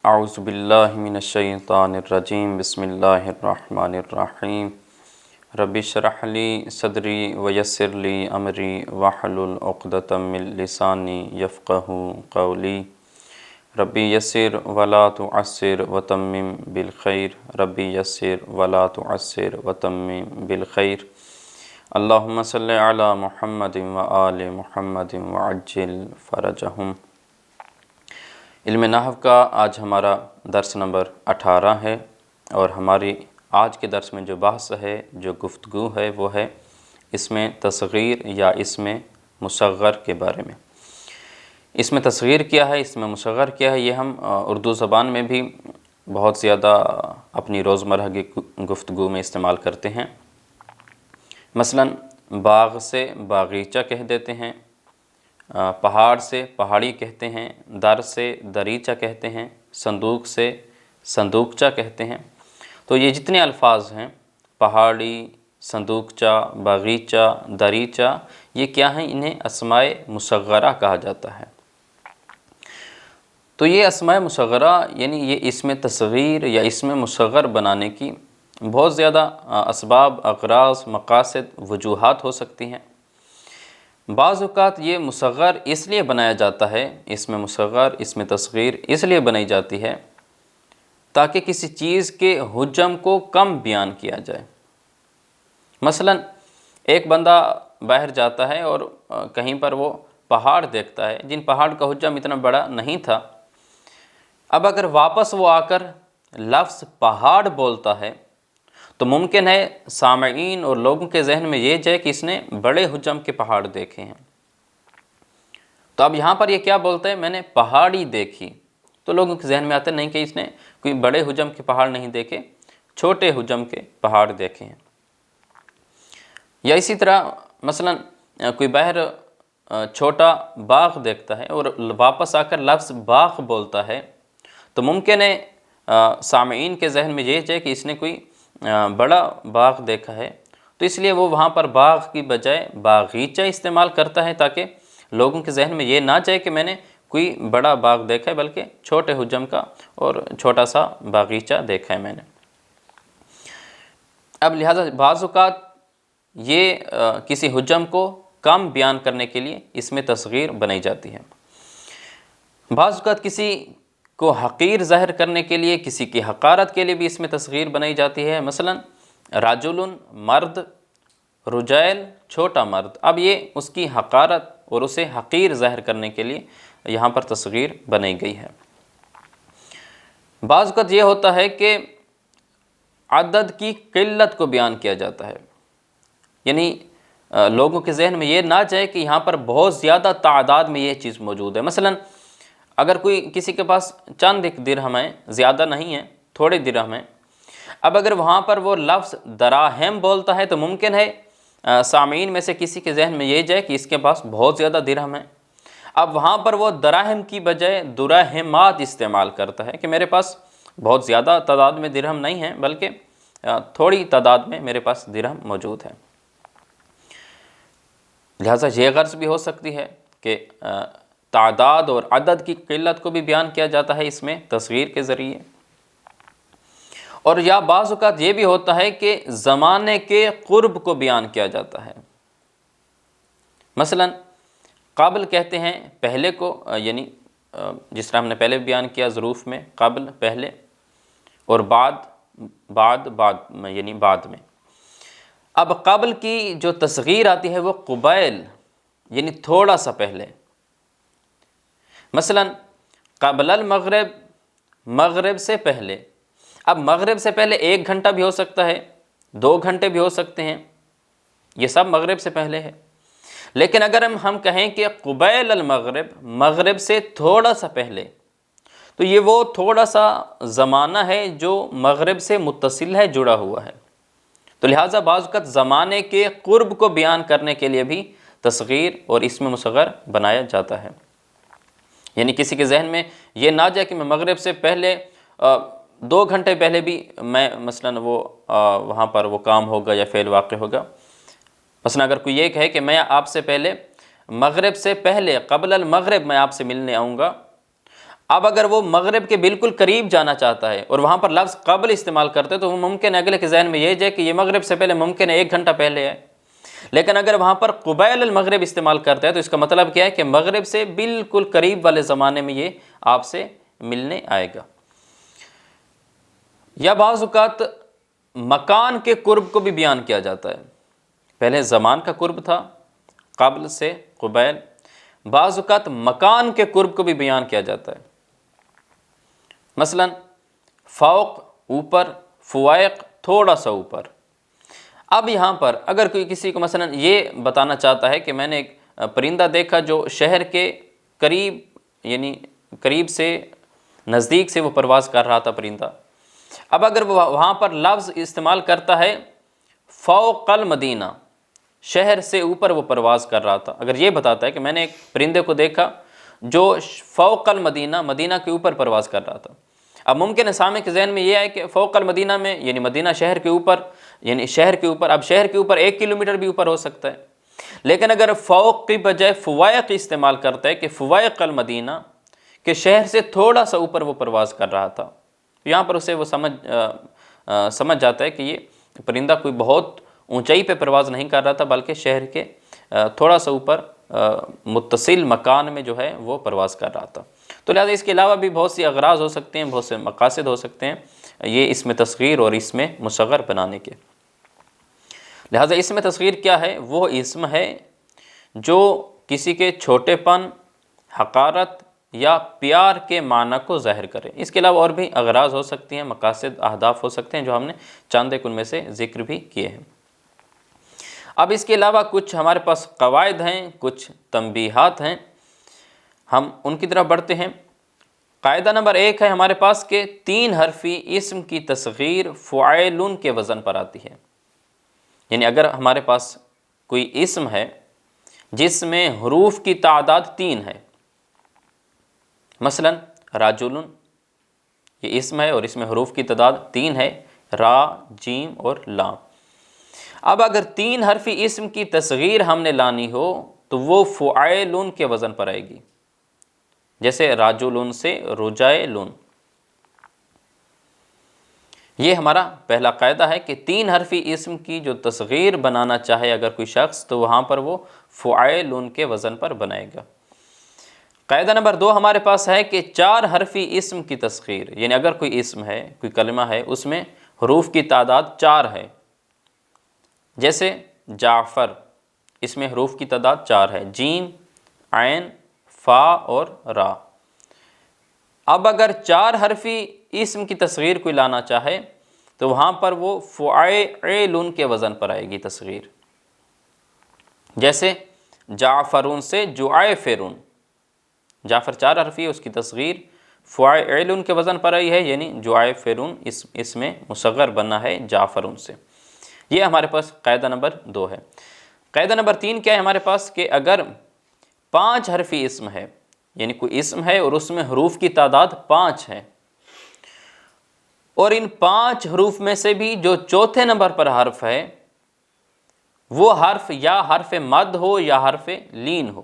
اعوذ باللہ من الشیطان الرجیم بسم اللہ الرحمن الرحیم رب اشرح لی صدری ویسر لی امری واحلل عقدۃ من لسانی یفقہوا قولی ربی یسر ولا تعسر وتمم بالخیر ربی یسر ولا تعسر وتمم بالخیر اللہم صلی علی محمد وآل محمد وعجل فرجہم۔ علم نحو کا آج ہمارا درس نمبر 18 ہے، اور ہماری آج کے درس میں جو بحث ہے، جو گفتگو ہے، وہ ہے اسم تصغیر یا اسم مصغر کے بارے میں۔ اسم تصغیر کیا ہے، اسم مصغر کیا ہے، یہ ہم اردو زبان میں بھی بہت زیادہ اپنی روزمرہ کی گفتگو میں استعمال کرتے ہیں۔ مثلا باغ سے باغیچہ کہہ دیتے ہیں، پہاڑ سے پہاڑی کہتے ہیں، در سے دریچہ کہتے ہیں، صندوق سے صندوقچہ کہتے ہیں۔ تو یہ جتنے الفاظ ہیں، پہاڑی، صندوقچہ، باغیچہ، دریچہ، یہ کیا ہیں؟ انہیں اسماء مصغرہ کہا جاتا ہے۔ تو یہ اسماء مصغرہ یعنی یہ اسم تصغیر یا اسم مصغر بنانے کی بہت زیادہ اسباب، اغراض، مقاصد، وجوہات ہو سکتی ہیں۔ بعض اوقات یہ مصغر اس لیے بنایا جاتا ہے، اسم مصغر، اسم تصغیر اس لیے بنائی جاتی ہے تاکہ کسی چیز کے حجم کو کم بیان کیا جائے۔ مثلا ایک بندہ باہر جاتا ہے اور کہیں پر وہ پہاڑ دیکھتا ہے جن پہاڑ کا حجم اتنا بڑا نہیں تھا۔ اب اگر واپس وہ آ کر لفظ پہاڑ بولتا ہے تو ممکن ہے سامعین اور لوگوں کے ذہن میں یہ جائے کہ اس نے بڑے حجم کے پہاڑ دیکھے ہیں۔ تو اب یہاں پر یہ کیا بولتا ہے؟ میں نے پہاڑی دیکھی۔ تو لوگوں کے ذہن میں آتا نہیں کہ اس نے کوئی بڑے حجم کے پہاڑ نہیں دیکھے، چھوٹے حجم کے پہاڑ دیکھے ہیں۔ یا اسی طرح مثلا کوئی باہر چھوٹا باغ دیکھتا ہے اور واپس آ کر لفظ باغ بولتا ہے تو ممکن ہے سامعین کے ذہن میں یہ جائے کہ اس نے کوئی بڑا باغ دیکھا ہے، تو اس لیے وہ وہاں پر باغ کی بجائے باغیچہ استعمال کرتا ہے تاکہ لوگوں کے ذہن میں یہ نہ جائے کہ میں نے کوئی بڑا باغ دیکھا ہے، بلکہ چھوٹے حجم کا اور چھوٹا سا باغیچہ دیکھا ہے میں نے۔ اب لہٰذا بعض اوقات یہ کسی حجم کو کم بیان کرنے کے لیے اسم تصغیر بنائی جاتی ہے۔ بعض اوقات کسی کو حقیر ظاہر کرنے کے لیے، کسی کی حقارت کے لیے بھی اسم تصغیر بنائی جاتی ہے۔ مثلا رجل مرد، رجیل چھوٹا مرد۔ اب یہ اس کی حقارت اور اسے حقیر ظاہر کرنے کے لیے یہاں پر تصغیر بنائی گئی ہے۔ بعض اوقات یہ ہوتا ہے کہ عدد کی قلت کو بیان کیا جاتا ہے، یعنی لوگوں کے ذہن میں یہ نہ جائے کہ یہاں پر بہت زیادہ تعداد میں یہ چیز موجود ہے۔ مثلا اگر کوئی کسی کے پاس چند ایک درہم ہیں، زیادہ نہیں ہیں، تھوڑے درہم ہیں، اب اگر وہاں پر وہ لفظ دراہم بولتا ہے تو ممکن ہے سامعین میں سے کسی کے ذہن میں یہ جائے کہ اس کے پاس بہت زیادہ درہم ہیں۔ اب وہاں پر وہ دراہم کی بجائے دراہمات استعمال کرتا ہے کہ میرے پاس بہت زیادہ تعداد میں درہم نہیں ہیں، بلکہ تھوڑی تعداد میں میرے پاس درہم موجود ہے۔ لہٰذا یہ غرض بھی ہو سکتی ہے کہ تعداد اور عدد کی قلت کو بھی بیان کیا جاتا ہے اس میں تصغیر کے ذریعے۔ اور یا بعض اوقات یہ بھی ہوتا ہے کہ زمانے کے قرب کو بیان کیا جاتا ہے۔ مثلا قبل کہتے ہیں پہلے کو، یعنی جس طرح ہم نے پہلے بیان کیا ظروف میں، قبل پہلے، اور بعد میں یعنی بعد میں۔ اب قبل کی جو تصغیر آتی ہے وہ قبیل یعنی تھوڑا سا پہلے۔ مثلا قبل المغرب، مغرب سے پہلے۔ اب مغرب سے پہلے 1 گھنٹہ بھی ہو سکتا ہے، 2 گھنٹے بھی ہو سکتے ہیں، یہ سب مغرب سے پہلے ہے۔ لیکن اگر ہم کہیں کہ قبیل المغرب، مغرب سے تھوڑا سا پہلے، تو یہ وہ تھوڑا سا زمانہ ہے جو مغرب سے متصل ہے، جڑا ہوا ہے۔ تو لہٰذا بعض اوقات زمانے کے قرب کو بیان کرنے کے لیے بھی تصغیر اور اسم مصغر بنایا جاتا ہے۔ یعنی کسی کے ذہن میں یہ نہ جائے کہ میں مغرب سے پہلے 2 گھنٹے پہلے بھی میں مثلا وہاں پر وہ کام ہوگا یا فعل واقع ہوگا۔ مثلا اگر کوئی یہ کہے کہ میں آپ سے پہلے مغرب سے پہلے قبل المغرب میں آپ سے ملنے آؤں گا، اب اگر وہ مغرب کے بالکل قریب جانا چاہتا ہے اور وہاں پر لفظ قبل استعمال کرتے تو وہ ممکن ہے اگلے کے ذہن میں یہ جائے کہ یہ مغرب سے پہلے ممکن ہے 1 گھنٹہ پہلے ہے، لیکن اگر وہاں پر قبیل المغرب استعمال کرتا ہے تو اس کا مطلب کیا ہے کہ مغرب سے بالکل قریب والے زمانے میں یہ آپ سے ملنے آئے گا۔ یا بعض اوقات مکان کے قرب کو بھی بیان کیا جاتا ہے، پہلے زمان کا قرب تھا قبل سے قبیل، بعض اوقات مکان کے قرب کو بھی بیان کیا جاتا ہے، مثلا فوق اوپر، فوائق تھوڑا سا اوپر۔ اب یہاں پر اگر کوئی کسی کو مثلا یہ بتانا چاہتا ہے کہ میں نے ایک پرندہ دیکھا جو شہر کے قریب، یعنی قریب سے نزدیک سے وہ پرواز کر رہا تھا پرندہ، اب اگر وہ وہاں پر لفظ استعمال کرتا ہے فوق المدینہ، شہر سے اوپر وہ پرواز کر رہا تھا، اگر یہ بتاتا ہے کہ میں نے ایک پرندے کو دیکھا جو فوق المدینہ، مدینہ کے اوپر پرواز کر رہا تھا، اب ممکن ہے سامع کے ذہن میں یہ ہے کہ فوق المدینہ میں یعنی مدینہ شہر کے اوپر، یعنی شہر کے اوپر، اب شہر کے اوپر 1 کلومیٹر بھی اوپر ہو سکتا ہے، لیکن اگر فوق کی بجائے فوائق استعمال کرتا ہے کہ فوائق المدینہ، کہ شہر سے تھوڑا سا اوپر وہ پرواز کر رہا تھا، یہاں پر اسے وہ سمجھ جاتا ہے کہ یہ پرندہ کوئی بہت اونچائی پہ پرواز نہیں کر رہا تھا بلکہ شہر کے تھوڑا سا اوپر متصل مکان میں جو ہے وہ پرواز کر رہا تھا۔ تو لہٰذا اس کے علاوہ بھی بہت سی اغراض ہو سکتے ہیں، بہت سے مقاصد ہو سکتے ہیں یہ اسم تصغیر اور اسم مصغر بنانے کے۔ لہٰذا اسم تصغیر کیا ہے؟ وہ اسم ہے جو کسی کے چھوٹے پن، حقارت یا پیار کے معنی کو ظاہر کرے۔ اس کے علاوہ اور بھی اغراض ہو سکتی ہیں، مقاصد، اہداف ہو سکتے ہیں جو ہم نے چند ایک ان میں سے ذکر بھی کیے ہیں۔ اب اس کے علاوہ کچھ ہمارے پاس قواعد ہیں، کچھ تنبیہات ہیں، ہم ان کی طرف بڑھتے ہیں۔ قاعدہ نمبر 1 ہے ہمارے پاس کہ 3 حرفی اسم کی تصغیر فعیل کے وزن پر آتی ہے، یعنی اگر ہمارے پاس کوئی اسم ہے جس میں حروف کی تعداد 3 ہے، مثلا راجل، یہ اسم ہے اور اس میں حروف کی تعداد 3 ہے، را، جیم اور لام۔ اب اگر 3 حرفی اسم کی تصغیر ہم نے لانی ہو تو وہ فعیل کے وزن پر آئے گی، جیسے راجل سے رجائل۔ یہ ہمارا پہلا قاعدہ ہے کہ 3 حرفی اسم کی جو تصغیر بنانا چاہے اگر کوئی شخص تو وہاں پر وہ فعیل کے وزن پر بنائے گا۔ قاعدہ نمبر 2 ہمارے پاس ہے کہ 4 حرفی اسم کی تصغیر، یعنی اگر کوئی اسم ہے، کوئی کلمہ ہے، اس میں حروف کی تعداد 4 ہے، جیسے جعفر، اس میں حروف کی تعداد 4 ہے، جیم، عین، فا اور را۔ اب اگر 4 حرفی اسم کی تصغیر کوئی لانا چاہے تو وہاں پر وہ فعیل کے وزن پر آئے گی تصغیر، جیسے جعفرون سے جعیفرون، جعفر 4 حرفی ہے، اس کی تصغیر فعیل کے وزن پر آئی ہے، یعنی جعیفرون اس میں مصغر بننا ہے جعفرون سے۔ یہ ہمارے پاس قاعدہ نمبر 2 ہے۔ قاعدہ نمبر 3 کیا ہے ہمارے پاس کہ اگر 5 حرفی اسم ہے، یعنی کوئی اسم ہے اور اس میں حروف کی تعداد 5 ہے، اور ان 5 حروف میں سے بھی جو چوتھے نمبر پر حرف ہے وہ حرف یا حرف مد ہو یا حرف لین ہو۔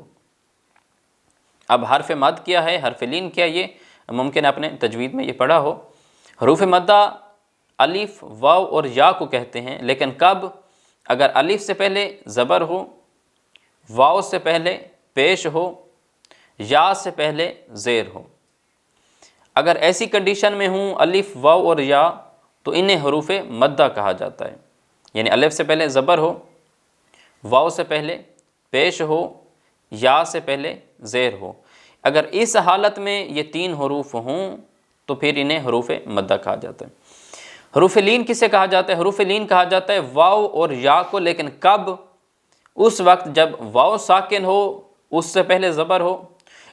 اب حرف مد کیا ہے، حرف لین کیا، یہ ممکن اپنے تجوید میں یہ پڑھا ہو۔ حروف مدہ الف، واو اور یا کو کہتے ہیں، لیکن کب؟ اگر الف سے پہلے زبر ہو، واو سے پہلے پیش ہو، یا سے پہلے زیر ہو۔ اگر ایسی کنڈیشن میں ہوں الف، واو اور یا تو انہیں حروف مدہ کہا جاتا ہے، یعنی الف سے پہلے زبر ہو، واو سے پہلے پیش ہو، یا سے پہلے زیر ہو۔ اگر اس حالت میں یہ 3 حروف ہوں تو پھر انہیں حروف مدہ کہا جاتا ہے۔ حروف لین کسے کہا جاتا ہے؟ حروف لین کہا جاتا ہے واو اور یا کو، لیکن کب؟ اس وقت جب واو ساکن ہو، اس سے پہلے زبر ہو،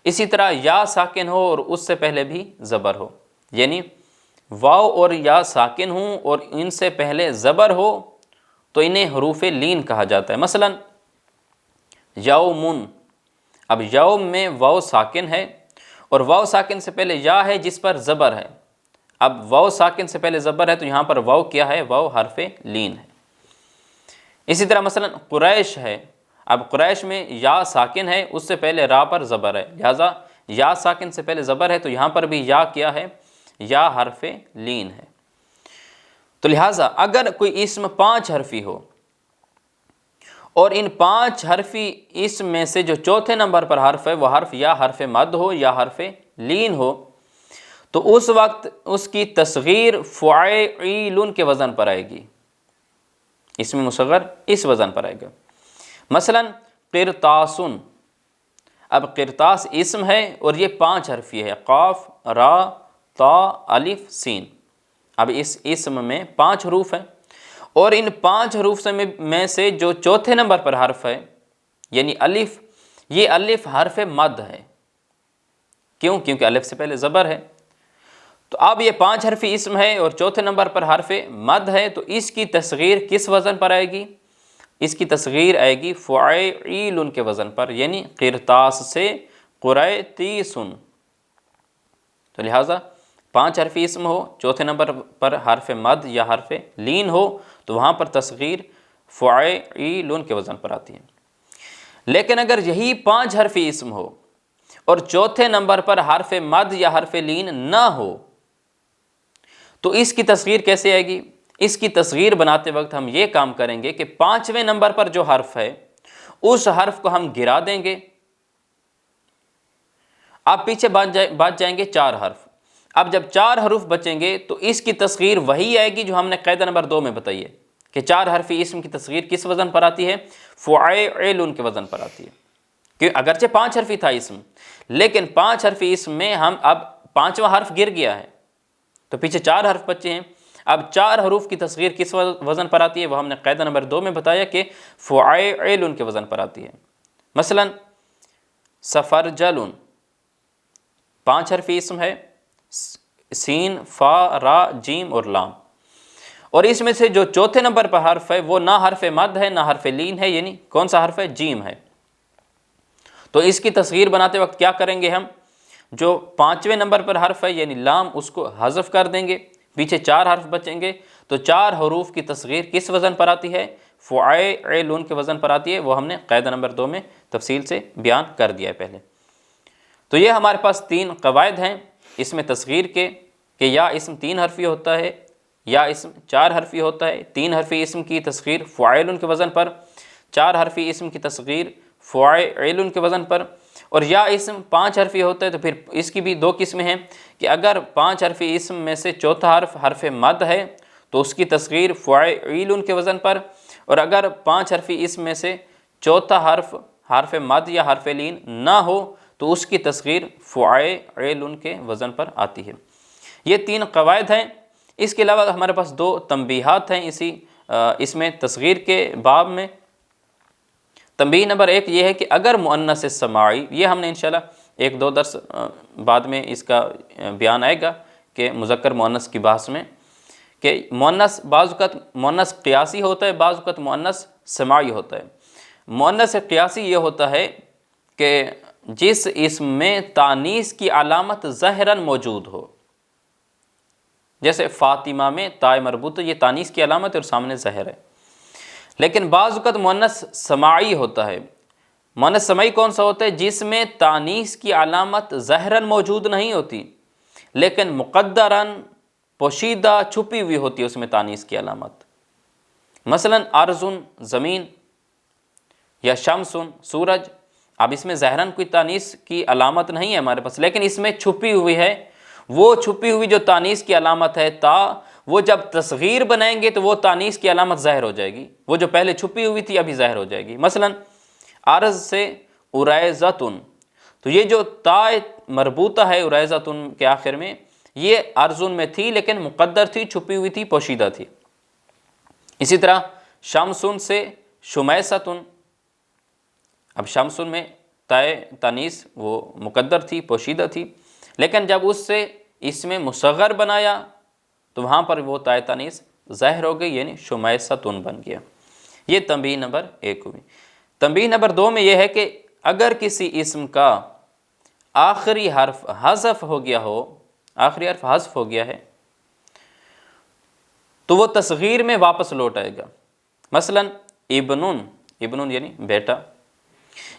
اسی طرح یا ساکن ہو اور اس سے پہلے بھی زبر ہو، یعنی واو اور یا ساکن ہوں اور ان سے پہلے زبر ہو تو انہیں حروف لین کہا جاتا ہے۔ مثلا یومن، اب یوم میں واو ساکن ہے اور واو ساکن سے پہلے یا ہے جس پر زبر ہے، اب واو ساکن سے پہلے زبر ہے تو یہاں پر واو کیا ہے؟ واو حرف لین ہے۔ اسی طرح مثلا قریش ہے، اب قریش میں یا ساکن ہے، اس سے پہلے را پر زبر ہے، لہٰذا یا ساکن سے پہلے زبر ہے، تو یہاں پر بھی یا کیا ہے؟ یا حرف لین ہے۔ تو لہٰذا اگر کوئی اسم 5 حرفی ہو اور ان 5 حرفی اسم میں سے جو چوتھے نمبر پر حرف ہے وہ حرف یا حرف مد ہو یا حرف لین ہو، تو اس وقت اس کی تصغیر فعیل کے وزن پر آئے گی، اسم مصغر اس وزن پر آئے گا۔ مثلا قرطاسن، اب قرطاس اسم ہے اور یہ 5 حرفی ہے، قاف، را، تا، الف، سین۔ اب اس اسم میں 5 حروف ہیں اور ان 5 حروف میں سے جو چوتھے نمبر پر حرف ہے یعنی الف، یہ الف حرف مد ہے۔ کیوں؟ کیونکہ الف سے پہلے زبر ہے۔ تو اب یہ 5 حرفی اسم ہے اور چوتھے نمبر پر حرف مد ہے، تو اس کی تصغیر کس وزن پر آئے گی؟ اس کی تصغیر آئے گی فعیل کے وزن پر، یعنی قرطاس سے قریطیسن۔ تو لہٰذا 5 حرفی اسم ہو، چوتھے نمبر پر حرف مد یا حرف لین ہو، تو وہاں پر تصغیر فعیل کے وزن پر آتی ہے۔ لیکن اگر یہی 5 حرفی اسم ہو اور چوتھے نمبر پر حرف مد یا حرف لین نہ ہو، تو اس کی تصغیر کیسے آئے گی؟ اس کی تصغیر بناتے وقت ہم یہ کام کریں گے کہ 5ویں نمبر پر جو حرف ہے اس حرف کو ہم گرا دیں گے۔ اب پیچھے بچ جائیں گے 4 حرف۔ اب جب 4 حروف بچیں گے تو اس کی تصغیر وہی آئے گی جو ہم نے قاعدہ نمبر 2 میں بتائی ہے کہ 4 حرفی اسم کی تصغیر کس وزن پر آتی ہے؟ فعیل کے وزن پر آتی ہے۔ کہ اگرچہ 5 حرفی تھا اسم، لیکن 5 حرفی اسم میں ہم اب 5واں حرف گر گیا ہے، تو پیچھے 4 حرف بچے ہیں۔ اب 4 حروف کی تصغیر کس وزن پر آتی ہے؟ وہ ہم نے قاعدہ نمبر 2 میں بتایا کہ فعیل کے وزن پر آتی ہے۔ مثلا سفرجل، 5 حرفی اسم ہے، سین، فا، را، جیم اور لام، اور اس میں سے جو چوتھے نمبر پر حرف ہے وہ نہ حرف مد ہے نہ حرف لین ہے، یعنی کون سا حرف ہے؟ جیم ہے۔ تو اس کی تصغیر بناتے وقت کیا کریں گے؟ ہم جو 5ویں نمبر پر حرف ہے یعنی لام، اس کو حذف کر دیں گے، پیچھے 4 حرف بچیں گے، تو 4 حروف کی تصغیر کس وزن پر آتی ہے؟ فعیل کے وزن پر آتی ہے۔ وہ ہم نے قاعدہ نمبر 2 میں تفصیل سے بیان کر دیا ہے پہلے۔ تو یہ ہمارے پاس 3 قواعد ہیں اس میں تصغیر کے، کہ یا اسم 3 حرفی ہوتا ہے یا اسم 4 حرفی ہوتا ہے۔ 3 حرفی اسم کی تصغیر فعیل کے وزن پر، 4 حرفی اسم کی تصغیر فعیل کے وزن پر، اور یا اسم 5 حرفی ہوتا ہے تو پھر اس کی بھی 2 قسمیں ہیں کہ اگر 5 حرفی اسم میں سے چوتھا حرف حرف مد ہے تو اس کی تصغیر فعیل کے وزن پر، اور اگر 5 حرفی اسم میں سے چوتھا حرف حرف مد یا حرف لین نہ ہو تو اس کی تصغیر فعیل کے وزن پر آتی ہے۔ یہ 3 قواعد ہیں۔ اس کے علاوہ ہمارے پاس 2 تنبیہات ہیں اس میں تصغیر کے باب میں۔ تنبیہ نمبر 1 یہ ہے کہ اگر مؤنث سماعی، یہ ہم نے انشاءاللہ 1-2 درس بعد میں اس کا بیان آئے گا کہ مذکر مؤنث کی بحث میں، کہ مؤنث بعض اوقات مؤنث قیاسی ہوتا ہے، بعض اوقات مؤنث سماعی ہوتا ہے۔ مؤنث قیاسی یہ ہوتا ہے کہ جس اسم میں تانیث کی علامت ظاہراً موجود ہو، جیسے فاطمہ میں تائے مربوطہ، یہ تانیث کی علامت ہے اور سامنے ظاہر ہے۔ لیکن بعض اوقات مؤنث سماعی ہوتا ہے۔ مؤنث سماعی کون سا ہوتا ہے؟ جس میں تانیث کی علامت ظاہراً موجود نہیں ہوتی لیکن مقدراً پوشیدہ چھپی ہوئی ہوتی ہے اس میں تانیث کی علامت۔ مثلا ارض زمین، یا شمس سورج، اب اس میں ظاہراً کوئی تانیث کی علامت نہیں ہے ہمارے پاس، لیکن اس میں چھپی ہوئی ہے، وہ چھپی ہوئی جو تانیث کی علامت ہے تا، وہ جب تصغیر بنائیں گے تو وہ تانیث کی علامت ظاہر ہو جائے گی، وہ جو پہلے چھپی ہوئی تھی ابھی ظاہر ہو جائے گی۔ مثلا ارض سے اریزتن، تو یہ جو تا مربوطہ ہے اریزتن کے آخر میں، یہ ارضن میں تھی لیکن مقدر تھی، چھپی ہوئی تھی، پوشیدہ تھی۔ اسی طرح شمسن سے شمیستن، اب شمسن میں تائے تانیث وہ مقدر تھی، پوشیدہ تھی، لیکن جب اس سے اس میں مصغر بنایا تو وہاں پر وہ تائے تانیث ظاہر ہو گئی، یعنی شمیستن بن گیا۔ یہ تنبیہ نمبر 1 ہوئی۔ تنبیہ نمبر 2 میں یہ ہے کہ اگر کسی اسم کا آخری حرف حذف ہو گیا ہو، آخری حرف حذف ہو گیا ہے تو وہ تصغیر میں واپس لوٹ آئے گا۔ مثلا ابنن، ابنن یعنی بیٹا،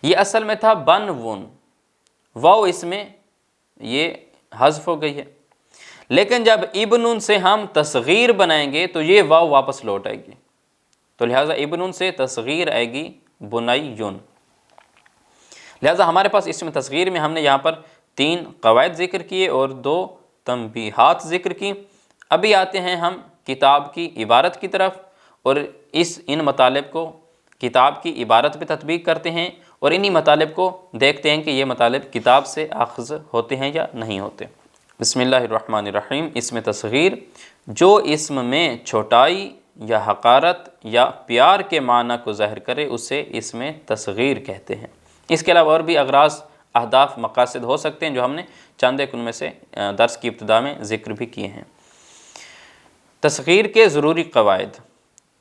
یہ اصل میں تھا بن ون، واو اس میں یہ حذف ہو گئی ہے، لیکن جب ابن سے ہم تصغیر بنائیں گے تو یہ واو واپس لوٹ آئے گی، تو لہٰذا ابن سے تصغیر آئے گی بنیون۔ لہٰذا ہمارے پاس اس میں تصغیر میں ہم نے یہاں پر 3 قواعد ذکر کیے اور 2 تنبیہات ذکر کی۔ ابھی آتے ہیں ہم کتاب کی عبارت کی طرف، اور ان مطالب کو کتاب کی عبارت پہ تطبیق کرتے ہیں، اور انہی مطالب کو دیکھتے ہیں کہ یہ مطالب کتاب سے اخذ ہوتے ہیں یا نہیں ہوتے۔ بسم اللہ الرحمن الرحیم۔ اسم تصغیر جو اسم میں چھوٹائی یا حقارت یا پیار کے معنی کو ظاہر کرے اسے اسم تصغیر کہتے ہیں۔ اس کے علاوہ اور بھی اغراض، اہداف، مقاصد ہو سکتے ہیں جو ہم نے چند ایک ان میں سے درس کی ابتدا میں ذکر بھی کیے ہیں۔ تصغیر کے ضروری قواعد۔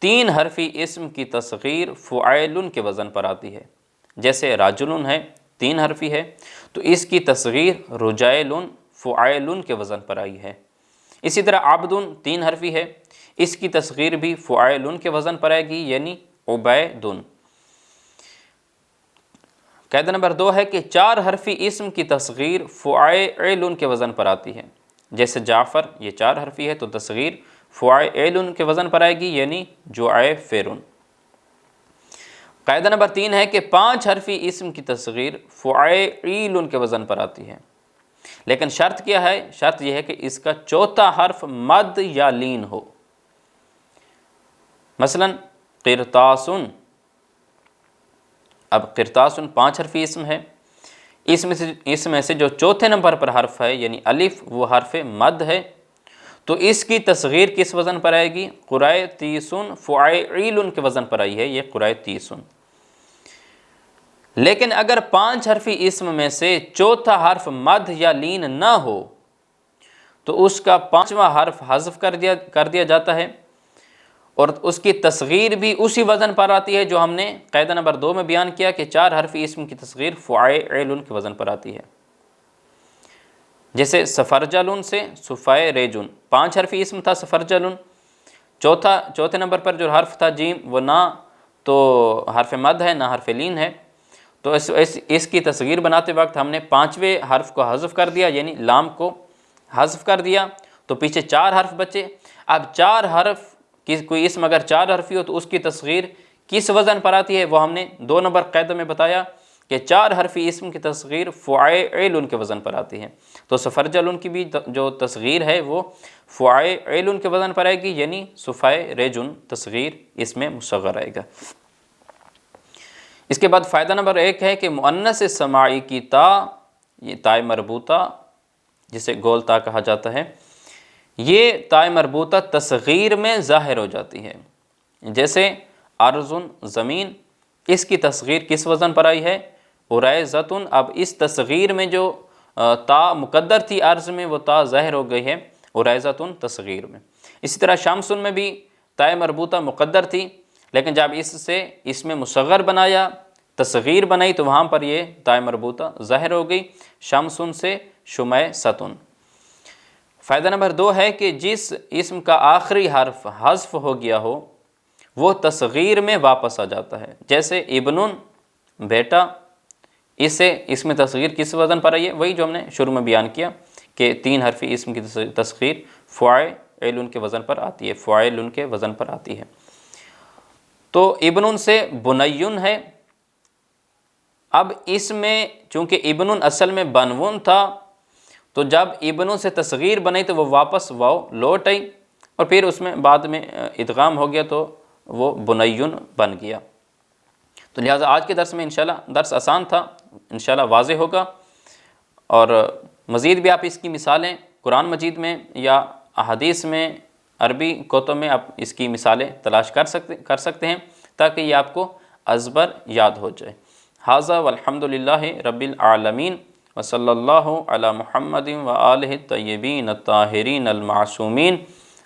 3 حرفی اسم کی تصغیر فعیل کے وزن پر آتی ہے، جیسے راجل ہے 3 حرفی ہے تو اس کی تصغیر رجیل فعیل کے وزن پر آئی ہے۔ اسی طرح عبد 3 حرفی ہے، اس کی تصغیر بھی فعیل کے وزن پر آئے گی، یعنی عبید۔ قاعدہ نمبر 2 ہے کہ 4 حرفی اسم کی تصغیر فعیل کے وزن پر آتی ہے، جیسے جعفر یہ 4 حرفی ہے تو تصغیر فعیل کے وزن پر آئے گی، یعنی جعفر۔ قاعدہ نمبر 3 ہے کہ 5 حرفی اسم کی تصغیر فعیل کے وزن پر آتی ہے، لیکن شرط کیا ہے؟ شرط یہ ہے کہ اس کا چوتھا حرف مد یا لین ہو۔ مثلا قرطاسن، اب قرطاسن 5 حرفی اسم ہے، اس میں سے جو چوتھے نمبر پر حرف ہے یعنی الف وہ حرف مد ہے، تو اس کی تصغیر کس وزن پر آئے گی؟ قرطیسن فعیل کے وزن پر آئی ہے، یہ قرطیسن۔ لیکن اگر 5 حرفی اسم میں سے چوتھا حرف مد یا لین نہ ہو تو اس کا 5واں حرف حذف کر دیا جاتا ہے، اور اس کی تصغیر بھی اسی وزن پر آتی ہے جو ہم نے قاعدہ نمبر 2 میں بیان کیا کہ 4 حرفی اسم کی تصغیر فعیل کے وزن پر آتی ہے۔ جیسے سفرجل سے سفیرجن، 5 حرفی اسم تھا سفرجل، چوتھے نمبر پر جو حرف تھا جیم وہ نہ تو حرف مد ہے نہ حرف لین ہے، تو اس کی تصغیر بناتے وقت ہم نے 5ویں حرف کو حذف کر دیا، یعنی لام کو حذف کر دیا، تو پیچھے 4 حرف بچے۔ اب 4 حرف کوئی اسم اگر 4 حرفی ہو تو اس کی تصغیر کس وزن پر آتی ہے؟ وہ ہم نے 2 نمبر قاعدہ میں بتایا کہ 4 حرفی اسم کی تصغیر فعیل کے وزن پر آتی ہے، تو سفرجل کی بھی جو تصغیر ہے وہ فعیل کے وزن پر آئے گی، یعنی سفیرجن تصغیر اس میں مصغر آئے گا۔ اس کے بعد فائدہ نمبر 1 ہے کہ مؤنث سماعی کی تا، یہ تائے مربوطہ جسے گول تا کہا جاتا ہے، یہ تائے مربوطہ تصغیر میں ظاہر ہو جاتی ہے، جیسے ارضن زمین، اس کی تصغیر کس وزن پر آئی ہے؟ اریزتن۔ اب اس تصغیر میں جو تا مقدر تھی ارض میں وہ تا ظاہر ہو گئی ہے اریزتن تصغیر میں۔ اسی طرح شمسن میں بھی تائے مربوطہ مقدر تھی، لیکن جب اس میں مصغر بنایا، تصغیر بنائی تو وہاں پر یہ تائے مربوطہ ظاہر ہو گئی، شمسن سے شمیستن۔ فائدہ نمبر 2 ہے کہ جس اسم کا آخری حرف حذف ہو گیا ہو وہ تصغیر میں واپس آ جاتا ہے، جیسے ابنن بیٹا، اس میں تصغیر کس وزن پر آئی ہے؟ وہی جو ہم نے شروع میں بیان کیا کہ 3 حرفی اسم کی تصغیر فعیل کے وزن پر آتی ہے، فعیل کے وزن پر آتی ہے۔ تو ابن سے بنیون ہے۔ اب اس میں چونکہ ابن اصل میں بنون تھا تو جب ابن سے تصغیر بنی تو وہ واپس واو لوٹ آئی، اور پھر اس میں بعد میں ادغام ہو گیا تو وہ بنیون بن گیا۔ تو لہٰذا آج کے درس میں انشاءاللہ درس آسان تھا، انشاءاللہ واضح ہوگا، اور مزید بھی آپ اس کی مثالیں قرآن مجید میں یا احادیث میں، عربی کتب میں آپ اس کی مثالیں تلاش کر سکتے ہیں تاکہ یہ آپ کو ازبر یاد ہو جائے۔ ھذا والحمد للہ رب العالمین، وصلی اللہ علی محمد وآلہ الطیبین الطاہرین المعصومین،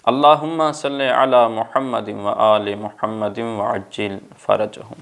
اللہم صلی علی محمد وآل محمد وعجل فرجہم۔